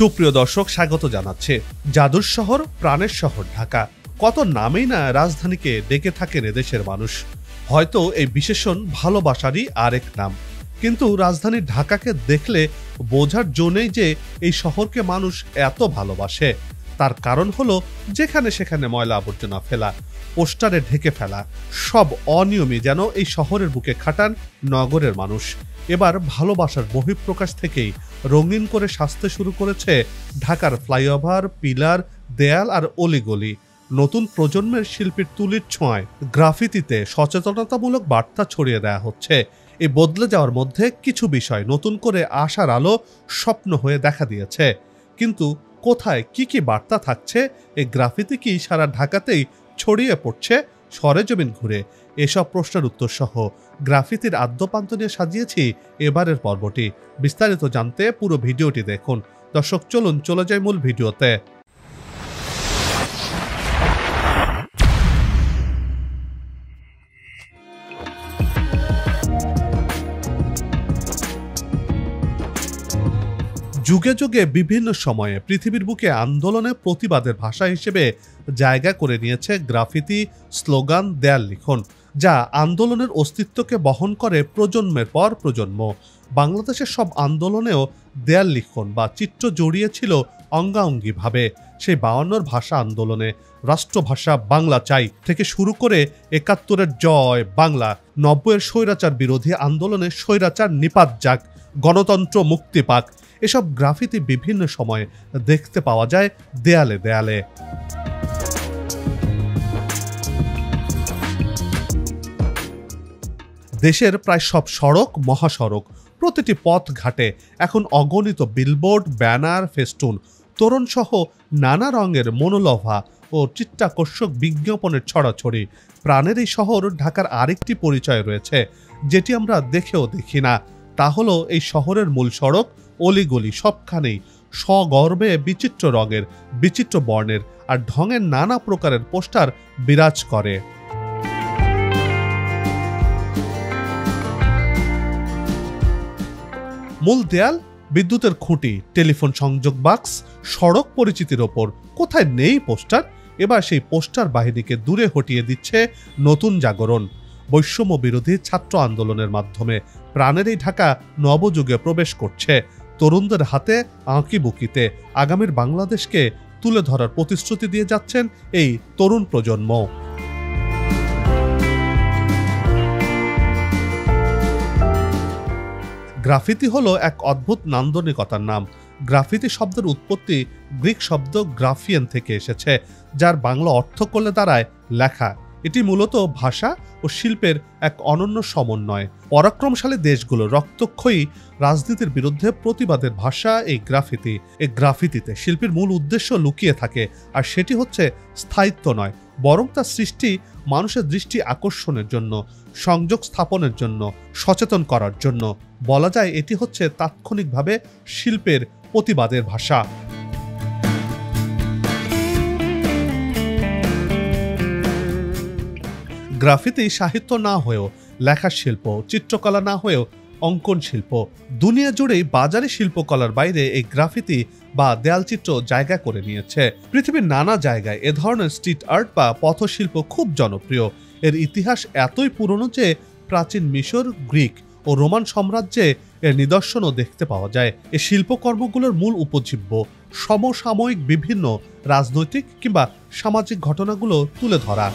সুপ্রিয় দর্শক, স্বাগত জানাচ্ছে জাদুর শহর, প্রাণের শহর ঢাকা। কত নামেই না রাজধানীকে ডেকে থাকেন এদেশের মানুষ। হয়তো এই বিশেষণ ভালোবাসারই আরেক নাম, কিন্তু রাজধানী ঢাকাকে দেখলে বোঝার জন্যই যে এই শহরকে মানুষ এত ভালোবাসে। তার কারণ হলো যেখানে সেখানে ময়লা আবর্জনা ফেলা, পোস্টারে ঢেকে ফেলা, সব অনিয়মই যেন এই শহরের বুকে খাটান নগরের মানুষ। এবার ভালোবাসার বহিঃপ্রকাশ থেকেই রঙিন করে সাজতে শুরু করেছে ঢাকার ফ্লাইওভার, পিলার, দেয়াল আর অলিগলি। নতুন প্রজন্মের শিল্পীর তুলির ছোঁয়ায় গ্রাফিতিতে সচেতনতামূলক বার্তা ছড়িয়ে দেওয়া হচ্ছে। এই বদলে যাওয়ার মধ্যে কিছু বিষয় নতুন করে আশার আলো স্বপ্ন হয়ে দেখা দিয়েছে। কিন্তু কোথায় কি বার্তা থাকছে? এই গ্রাফিতি কি সারা ঢাকাতেই ছড়িয়ে পড়ছে সরেজমিন ঘুরে? এসব প্রশ্নের উত্তর সহ গ্রাফিতির আদ্যপান্ত নিয়ে সাজিয়েছি এবারের পর্বটি। বিস্তারিত জানতে পুরো ভিডিওটি দেখুন। দর্শক চলুন চলে যাই মূল ভিডিওতে। যুগে যুগে বিভিন্ন সময়ে পৃথিবীর বুকে আন্দোলনে প্রতিবাদের ভাষা হিসেবে জায়গা করে নিয়েছে গ্রাফিতি, স্লোগান, দেয়াল লিখন, যা আন্দোলনের অস্তিত্বকে বহন করে প্রজন্মের পর প্রজন্ম। বাংলাদেশের সব আন্দোলনেও দেয়াল লিখন বা চিত্র জড়িয়েছিল অঙ্গাঙ্গিভাবে। সেই 52 ভাষা আন্দোলনে রাষ্ট্রভাষা বাংলা চাই থেকে শুরু করে 71-এর জয় বাংলা, 90-এর স্বৈরাচার বিরোধী আন্দোলনে স্বৈরাচার নিপাত যাক, গণতন্ত্র মুক্তি পাক, এসব গ্রাফিতি বিভিন্ন সময়ে দেখতে পাওয়া যায় দেয়ালে দেয়ালে। দেশের প্রায় সব সড়ক, মহাসড়ক, প্রতিটি পথ ঘাটে এখন অগণিত বিলবোর্ড, ব্যানার, ফেস্টুন, তোরণ সহ নানা রঙের মনোলোভা ও চিত্তাকর্ষক বিজ্ঞাপনের ছড়াছড়ি। প্রাণের এই শহর ঢাকার আরেকটি পরিচয় রয়েছে, যেটি আমরা দেখেও দেখি না। তা হলো এই শহরের মূল সড়ক, অলিগলি সবখানেই সগর্বে বিচিত্র রঙের, বিচিত্র বর্ণের আর ঢঙের নানা প্রকারের পোস্টার বিরাজ করে। মূল দেয়াল, বিদ্যুতের খুঁটি, টেলিফোন সংযোগ বাক্স, সড়ক পরিচিতির ওপর কোথায় নেই পোস্টার? এবার সেই পোস্টার বাহিনীকে দূরে হটিয়ে দিচ্ছে নতুন জাগরণ। বৈষম্য বিরোধী ছাত্র আন্দোলনের মাধ্যমে প্রাণের এই ঢাকা নবযুগে প্রবেশ করছে। তরুণদের হাতে আঁকিবুকিতে আগামীর বাংলাদেশকে তুলে ধরার প্রতিশ্রুতি দিয়ে যাচ্ছেন এই তরুণ প্রজন্ম। গ্রাফিতি হলো এক অদ্ভুত নান্দনিকতার নাম। গ্রাফিতি শব্দের উৎপত্তি গ্রিক শব্দ গ্রাফিয়েন থেকে এসেছে, যার বাংলা অর্থ করলে দাঁড়ায় লেখা। এটি মূলত ভাষা ও শিল্পের এক অনন্য সমন্বয়। পরাক্রমশালী দেশগুলো রক্তক্ষয়ী রাজনীতির বিরুদ্ধে প্রতিবাদের ভাষা এই গ্রাফিতি। এই গ্রাফিতিতে শিল্পীর মূল উদ্দেশ্য লুকিয়ে থাকে, আর সেটি হচ্ছে স্থায়িত্ব নয়, বরং তার সৃষ্টি মানুষের দৃষ্টি আকর্ষণের জন্য, সংযোগ স্থাপনের জন্য, সচেতন করার জন্য। বলা যায় এটি হচ্ছে তাৎক্ষণিকভাবে শিল্পের প্রতিবাদের ভাষা। গ্রাফিতি সাহিত্য না হয়েও লেখার শিল্প, চিত্রকলা না হয়েও অঙ্কন শিল্প। দুনিয়া জুড়েই বাজারে শিল্পকলার বাইরে এই গ্রাফিতি বা দেয়ালচিত্র জায়গা করে নিয়েছে। পৃথিবীর নানা জায়গায় এ ধরনের স্ট্রিট আর্ট বা পথশিল্প খুব জনপ্রিয়। এর ইতিহাস এতই পুরনো যে প্রাচীন মিশর, গ্রিক ও রোমান সাম্রাজ্যে এর নিদর্শনও দেখতে পাওয়া যায়। এই শিল্পকর্মগুলোর মূল উপজীব্য সমসাময়িক বিভিন্ন রাজনৈতিক কিংবা সামাজিক ঘটনাগুলো তুলে ধরা।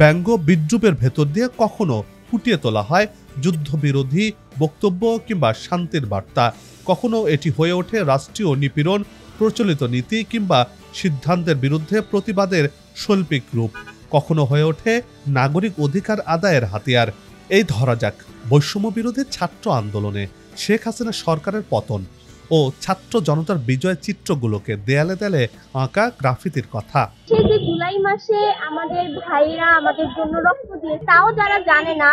ব্যঙ্গ বিদ্রুপের ভেতর দিয়ে কখনো ফুটিয়ে তোলা হয় যুদ্ধবিরোধী বক্তব্য কিংবা শান্তির বার্তা, কখনো এটি হয়ে ওঠে রাষ্ট্রীয় নিপীড়ন, প্রচলিত নীতি কিংবা সিদ্ধান্তের বিরুদ্ধে প্রতিবাদের শৈল্পিক রূপ, কখনো হয়ে ওঠে নাগরিক অধিকার আদায়ের হাতিয়ার। এই ধরা যাক বৈষম্য বিরোধী ছাত্র আন্দোলনে শেখ হাসিনা সরকারের পতন ও ছাত্র জনতার বিজয় চিত্রগুলোকে দেয়ালে দেয়ালে আঁকা গ্রাফিতির কথা। জুলাই মাসে আমাদের ভাইরা আমাদের জন্য রক্ত দিয়ে, তাও যারা জানে না,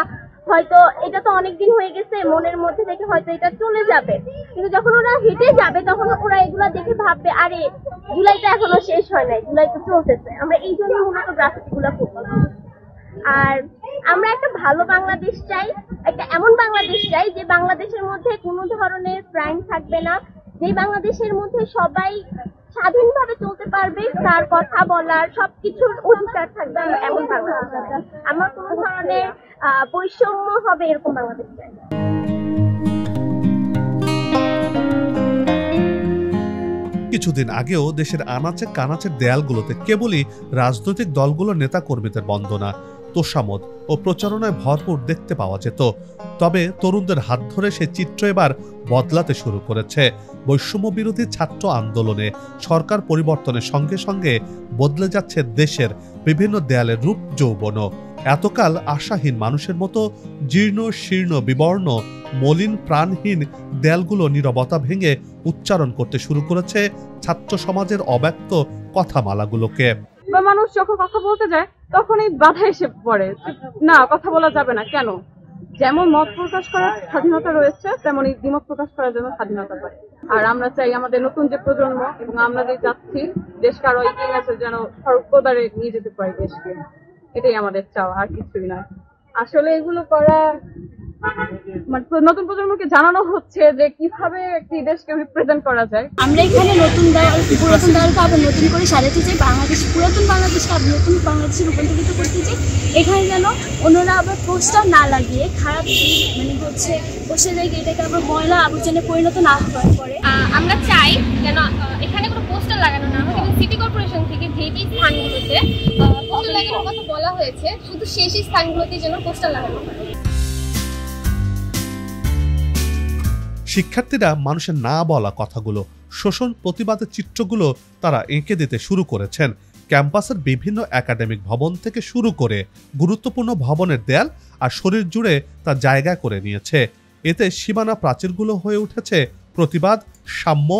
হয়তো এটা তো অনেকদিন হয়ে গেছে, মনের মধ্যে থেকে হয়তো এটা চলে যাবে, কিন্তু যখন ওরা হেঁটে যাবে তখন ওরা এগুলা দেখে ভাববে, আরে জুলাইটা এখনো শেষ হয় নাই, জুলাই তো চলতেছে। আমরা এই জন্য মূলত গ্রাফিতি গুলা করবো। আর আমরা একটা ভালো বাংলাদেশ চাই, একটা এমন বাংলাদেশ চাই যে বাংলাদেশের মধ্যে কোনো ধরনের ক্রাইম থাকবে না, যে বাংলাদেশের মধ্যে সবাই স্বাধীনভাবে চলতে পারবে, তার কথা বলার সবকিছুর অধিকার থাকবে, এমন বাংলাদেশ চাই। আমার কোনো ধরনের বৈষম্য হবে এরকম বাংলাদেশ চাই। কিছুদিন আগেও দেশের আনাচে কানাচের দেয়ালগুলোতে কেবলই রাজনৈতিক দলগুলোর নেতা কর্মীদের বন্দনা, তোষামোদ ও প্রচারণায় ভরপুর দেখতে পাওয়া যেত। তবে তরুণদের হাত ধরে সে চিত্র এবার বদলাতে শুরু করেছে। বৈষম্য বিরোধী ছাত্র আন্দোলনে সরকার পরিবর্তনের সঙ্গে সঙ্গে বদলে যাচ্ছে দেশের বিভিন্ন দেয়ালের রূপ যৌবনও। এতকাল আশাহীন মানুষের মতো জীর্ণ শীর্ণ বিবর্ণ মলিন প্রাণহীন দেয়ালগুলো নীরবতা ভেঙে উচ্চারণ করতে শুরু করেছে ছাত্র সমাজের অব্যক্ত কথামালাগুলোকে। মানুষ যখন কথা বলতে যায় তখনই বাধা এসে পড়ে, না কথা বলা যাবে না। কেন? যেমন মত প্রকাশ করার স্বাধীনতা রয়েছে, তেমনি দ্বিমত প্রকাশ করার জন্য স্বাধীনতা পায়। আর আমরা চাই আমাদের নতুন যে প্রজন্ম এবং আমরা যে যাচ্ছি দেশকে আরো এগিয়ে গেছে যেন সর্বদারে নিয়ে যেতে পারি দেশকে, এটাই আমাদের চাওয়া, আর কিছুই না। আসলে এগুলো করা নতুন প্রজন্মকে জানানো হচ্ছে যে কিভাবে একটি দেশকে রিপ্রেজেন্ট করা যায়। আমরা এখানে নতুন দল পুরাতন দলকে আবার নতুন করে সাজাতে চাই, বাংলাদেশ পুরাতন বাংলাদেশকে আবার নতুন বাংলাদেশে রূপান্তরিত করতে চাই। এখানে যেন অন্যরা আবার পোস্টার না লাগিয়ে খারাপ হচ্ছে পোস্টার লাগিয়ে এটাকে আবার ময়লা আবর্জনে পরিণত না করে। আমরা চাই যেন এখানে কোনো পোস্টার লাগানো না হয়, এবং সিটি কর্পোরেশন থেকে যেই স্থানগুলোতে পোস্টার লাগানোর কথা বলা হয়েছে শুধু সেই স্থানগুলোতে যেন পোস্টার লাগানো হয়। শিক্ষার্থীরা মানুষের না বলা কথাগুলো, শোষণ প্রতিবাদের চিত্রগুলো তারা এঁকে দিতে শুরু করেছেন। ক্যাম্পাসের বিভিন্ন একাডেমিক ভবন থেকে শুরু করে গুরুত্বপূর্ণ ভবনের দেয়াল আর শরীর জুড়ে তা জায়গা করে নিয়েছে। এতে সীমানা প্রাচীরগুলো হয়ে উঠেছে প্রতিবাদ, সাম্য,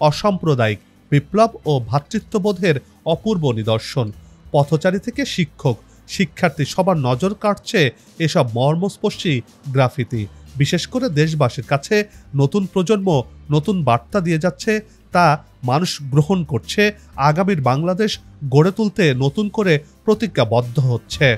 অসাম্প্রদায়িক বিপ্লব ও ভ্রাতৃত্ববোধের অপূর্ব নিদর্শন। পথচারী থেকে শিক্ষক, শিক্ষার্থী সবার নজর কাটছে এসব মর্মস্পর্শী গ্রাফিতি। বিশেষ করে দেশবাসীর কাছে নতুন প্রজন্ম নতুন বার্তা দিয়ে যাচ্ছে, তা মানুষ গ্রহণ করছে, আগামীর বাংলাদেশ গড়ে তুলতে নতুন করে প্রতিজ্ঞাবদ্ধ হচ্ছে।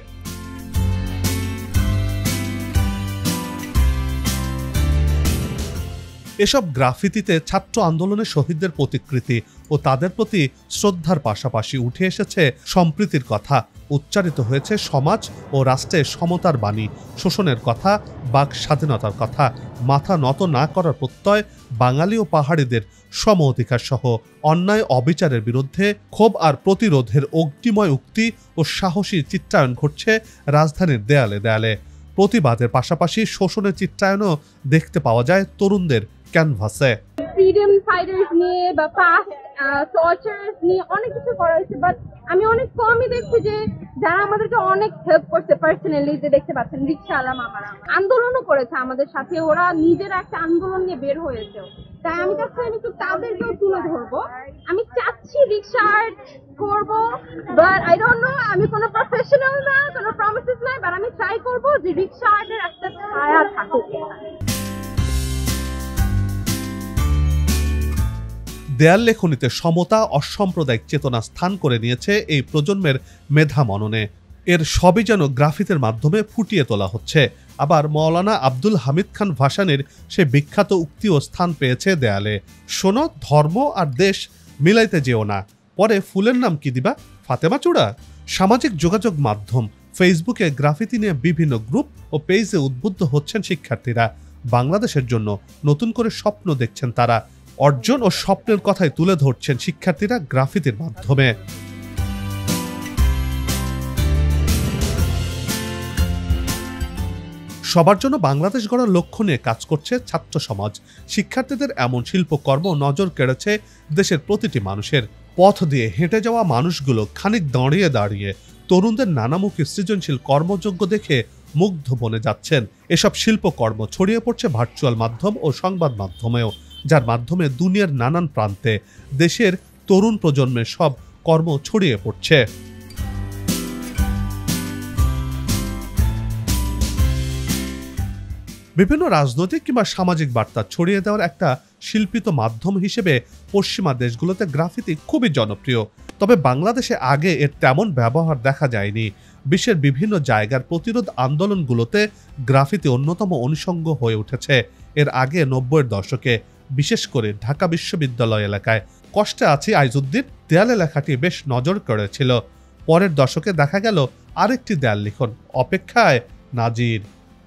এসব গ্রাফিতিতে ছাত্র আন্দোলনের শহীদদের প্রতিকৃতি ও তাদের প্রতি শ্রদ্ধার পাশাপাশি উঠে এসেছে সম্প্রীতির কথা, উচ্চারিত হয়েছে সমাজ ও রাষ্ট্রের সমতার বাণী, শোষণের কথা, বাক স্বাধীনতার কথা, মাথা নত না করার প্রত্যয়, বাঙালি ও পাহাড়িদের সম অধিকার সহ অন্যায় অবিচারের বিরুদ্ধে ক্ষোভ আর প্রতিরোধের অগ্নিময় উক্তি ও সাহসী চিত্রায়ন ঘটছে রাজধানীর দেয়ালে দেয়ালে। প্রতিবাদের পাশাপাশি শোষণের চিত্রায়নও দেখতে পাওয়া যায় তরুণদের ক্যানভাসে। ফ্রিডম ফাইটার্স নিয়ে বা পাস্ট টর্চার্স নিয়ে অনেক কিছু করা হয়েছে, বাট আমি অনেক কমই দেখছি যে যারা আমাদেরকে অনেক হেল্প করছে পার্সোনালি, যে দেখতে পাচ্ছেন রিক্সাওয়ালা মামারা আন্দোলনও করেছে আমাদের সাথে, ওরা নিজেরা একটা আন্দোলন নিয়ে বের হয়েছে। তাই আমি চাচ্ছি একটু তাদেরকেও তুলে ধরবো। আমি চাচ্ছি রিক্সা আর্ট করবো, বাট আই ডোন্ট নো, আমি কোনো প্রফেশনাল না, কোনো প্রমিসেস নাই, বাট আমি ট্রাই করবো যে রিক্সা আর্টের একটা ছায়া থাকুক। দেয়াল লেখনীতে সমতা, অসাম্প্রদায়িক চেতনা স্থান করে নিয়েছে এই প্রজন্মের মেধা মননে। এর সবই যেন গ্রাফিতের মাধ্যমে ফুটিয়ে তোলা হচ্ছে। আবার মৌলানা আব্দুল হামিদ খান ভাসানীর সে বিখ্যাত উক্তিও স্থান পেয়েছে দেয়ালে, শোনো ধর্ম আর দেশ মিলাইতে যেও না, পরে ফুলের নাম কি দিবা, ফাতেমা চূড়া। সামাজিক যোগাযোগ মাধ্যম ফেসবুকে গ্রাফিতি নিয়ে বিভিন্ন গ্রুপ ও পেজে উদ্বুদ্ধ হচ্ছেন শিক্ষার্থীরা। বাংলাদেশের জন্য নতুন করে স্বপ্ন দেখছেন তারা, অর্জন ও স্বপ্নের কথাই তুলে ধরছেন শিক্ষার্থীরা গ্রাফিতির মাধ্যমে। সবার জন্য বাংলাদেশ গড়ার লক্ষ্য নিয়ে কাজ করছে ছাত্র সমাজ। শিক্ষার্থীদের এমন শিল্পকর্ম নজর কেড়েছে দেশের প্রতিটি মানুষের। পথ দিয়ে হেঁটে যাওয়া মানুষগুলো খানিক দাঁড়িয়ে দাঁড়িয়ে তরুণদের নানামুখী সৃজনশীল কর্মযোগ্য দেখে মুগ্ধ বনে যাচ্ছেন। এসব শিল্পকর্ম ছড়িয়ে পড়ছে ভার্চুয়াল মাধ্যম ও সংবাদ মাধ্যমেও, যার মাধ্যমে দুনিয়ার নানান প্রান্তে দেশের তরুণ প্রজন্মের সব কর্ম ছড়িয়ে পড়ছে। বিভিন্ন রাজনৈতিক কিংবা সামাজিক বার্তা ছড়িয়ে দেওয়ার একটা শিল্পিত মাধ্যম হিসেবে পশ্চিমা দেশগুলোতে গ্রাফিতি খুবই জনপ্রিয়। তবে বাংলাদেশে আগে এর তেমন ব্যবহার দেখা যায়নি। বিশ্বের বিভিন্ন জায়গার প্রতিরোধ আন্দোলনগুলোতে গ্রাফিতি অন্যতম অনুষঙ্গ হয়ে উঠেছে। এর আগে 90-এর দশকে বিশেষ করে ঢাকা বিশ্ববিদ্যালয় এলাকায় কষ্টে আছি আইজুদ্দিন দেয়ালে লেখাটি বেশ নজর কেড়েছিল। পরের দশকে দেখা গেল আরেকটি দেয়াল লিখন অপেক্ষায় নাজির।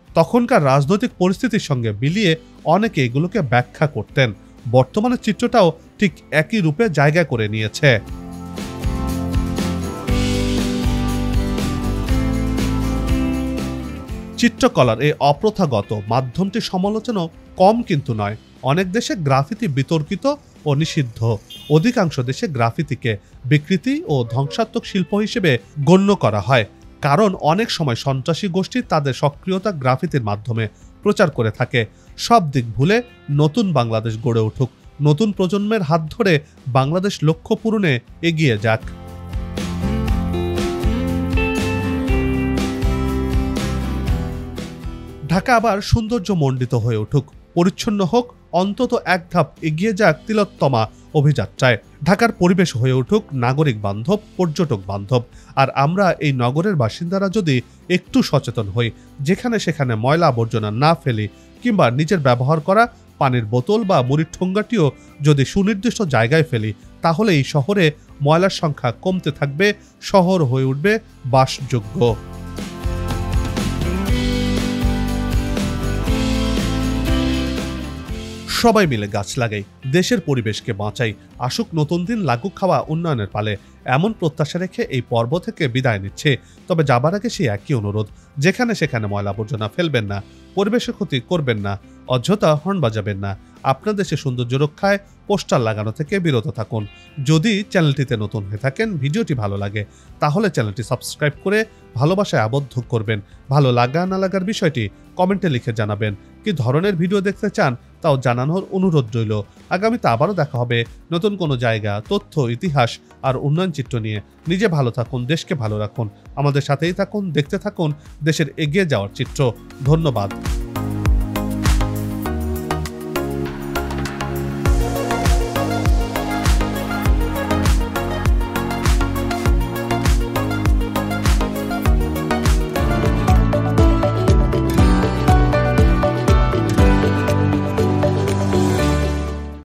তখনকার রাজনৈতিক পরিস্থিতির সঙ্গে মিলিয়ে অনেকে এগুলোকে ব্যাখ্যা করতেন। বর্তমানে চিত্রটাও ঠিক একই রূপে জায়গা করে নিয়েছে। চিত্রকলার এই অপ্রথাগত মাধ্যমটি সমালোচনা কম কিন্তু নয়। অনেক দেশে গ্রাফিতি বিতর্কিত ও নিষিদ্ধ। অধিকাংশ দেশে গ্রাফিতিকে বিকৃতি ও ধ্বংসাত্মক শিল্প হিসেবে গণ্য করা হয়, কারণ অনেক সময় সন্ত্রাসী গোষ্ঠী তাদের সক্রিয়তা গ্রাফিতির মাধ্যমে প্রচার করে থাকে। সব দিক ভুলে নতুন বাংলাদেশ গড়ে উঠুক, নতুন প্রজন্মের হাত ধরে বাংলাদেশ লক্ষ্য পূরণে এগিয়ে যাক। ঢাকা আবার সৌন্দর্যমণ্ডিত হয়ে উঠুক, পরিচ্ছন্ন হোক, অন্তত এক ধাপ এগিয়ে যাক তিলোত্তমা অভিযাত্রায়। ঢাকার পরিবেশ হয়ে উঠুক নাগরিক বান্ধব, পর্যটক বান্ধব। আর আমরা এই নগরের বাসিন্দারা যদি একটু সচেতন হই, যেখানে সেখানে ময়লা আবর্জনা না ফেলি, কিংবা নিজের ব্যবহার করা পানির বোতল বা মুড়ির ঠোঙ্গাটিও যদি সুনির্দিষ্ট জায়গায় ফেলি, তাহলে এই শহরে ময়লার সংখ্যা কমতে থাকবে, শহর হয়ে উঠবে বাসযোগ্য। সবাই মিলে গাছ লাগাই, দেশের পরিবেশকে বাঁচাই, আসুক নতুন দিন, লাগুক খাওয়া উন্নয়নের পালে, এমন প্রত্যাশা রেখে এই পর্ব থেকে বিদায় নিচ্ছে। তবে যাবার আগে সেই একই অনুরোধ, যেখানে সেখানে ময়লা আবর্জনা ফেলবেন না, পরিবেশের ক্ষতি করবেন না, অযথা হর্ন বাজাবেন না, আপনার দেশের সৌন্দর্য রক্ষায় পোস্টার লাগানো থেকে বিরত থাকুন। যদি চ্যানেলটিতে নতুন হয়ে থাকেন, ভিডিওটি ভালো লাগে, তাহলে চ্যানেলটি সাবস্ক্রাইব করে ভালোবাসায় আবদ্ধ করবেন। ভালো লাগা না লাগার বিষয়টি কমেন্টে লিখে জানাবেন। কি ধরনের ভিডিও দেখতে চান তাও জানানোর অনুরোধ রইল। আগামীতে আবারও দেখা হবে নতুন কোনো জায়গা, তথ্য, ইতিহাস আর উন্নয়ন চিত্র নিয়ে। নিজে ভালো থাকুন, দেশকে ভালো রাখুন, আমাদের সাথেই থাকুন, দেখতে থাকুন দেশের এগিয়ে যাওয়ার চিত্র। ধন্যবাদ।